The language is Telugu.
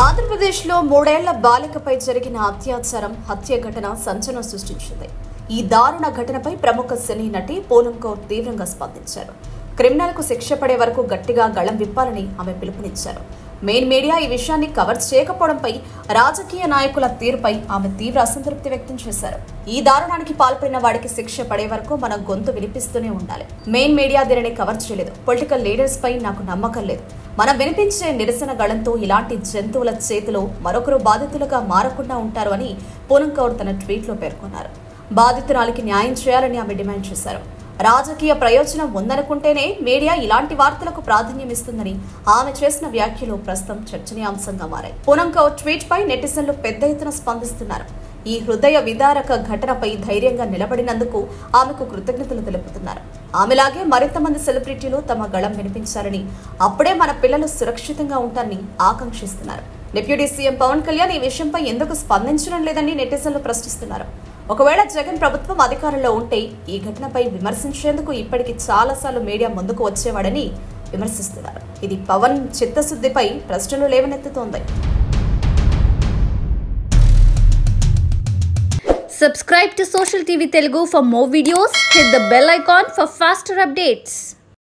ఆంధ్రప్రదేశ్లో 3 ఏళ్ల బాలికపై జరిగిన అత్యాచారం హత్య ఘటన సంచలనం సృష్టించింది. ఈ దారుణ ఘటనపై ప్రముఖ సినీ నటి పూనం కౌర్ తీవ్రంగా స్పందించారు. క్రిమినల్కు శిక్ష పడే వరకు గట్టిగా గళం విప్పాలని ఆమె పిలుపునిచ్చారు. మెయిన్ మీడియా ఈ విషయాన్ని కవర్ చేయకపోవడంపై రాజకీయ నాయకుల తీరుపై ఆమె తీవ్ర అసంతృప్తి వ్యక్తం చేశారు. ఈ దారుణానికి పాల్పడిన వాడికి శిక్ష పడే వరకు మనం గొంతు వినిపిస్తూనే ఉండాలి. మెయిన్ మీడియా దీనిని కవర్ చేయలేదు. పొలిటికల్ లీడర్స్ పై నాకు నమ్మకం లేదు. మనం వినిపించే నిరసన గళంతో ఇలాంటి జంతువుల చేతిలో మరొకరు బాధితులుగా మారకుండా ఉంటారు అని పూనం కౌర్ తన ట్వీట్లో పేర్కొన్నారు. బాధితురాలికి న్యాయం చేయాలని ఆమె డిమాండ్ చేశారు. రాజకీయ ప్రయోజనం ఉందనుకుంటేనే మీడియా ఇలాంటి వార్తలకు ప్రాధాన్యం ఇస్తుందని ఆమె చేసిన వ్యాఖ్యలు ప్రస్తుతం చర్చనీయాంశంగా మారాయి. పూనం కౌర్ ట్వీట్ పై నెటిజన్లు పెద్ద ఎత్తున స్పందిస్తున్నారు. ఈ హృదయ విదారక ఘటనపై ధైర్యంగా నిలబడినందుకు ఆమెకు కృతజ్ఞతలు తెలుపుతున్నారు. ఆమెలాగే మరింత మంది సెలబ్రిటీలు తమ గళం వినిపించాలని, అప్పుడే మన పిల్లలు సురక్షితంగా ఉంటారని ఆకాంక్షిస్తున్నారు. డిప్యూటీ సీఎం పవన్ కళ్యాణ్ ఈ విషయంపై ఎందుకు స్పందించడం లేదని నెటిజన్లు ప్రశ్నిస్తున్నారు. ఒకవేళ జగన్ ప్రభుత్వం అధికారంలో ఉంటే ఈ ఘటనపై విమర్శించేందుకు ఇప్పటికి చాలాసార్లు మీడియా ముందుకు వచ్చేవాడని విమర్శిస్తున్నారు. ఇది పవన్ చిత్తశుద్ధిపై ప్రశ్నలు లేవనెత్తుతోంది. Subscribe to Social TV Telugu for more videos. Hit the bell icon for faster updates.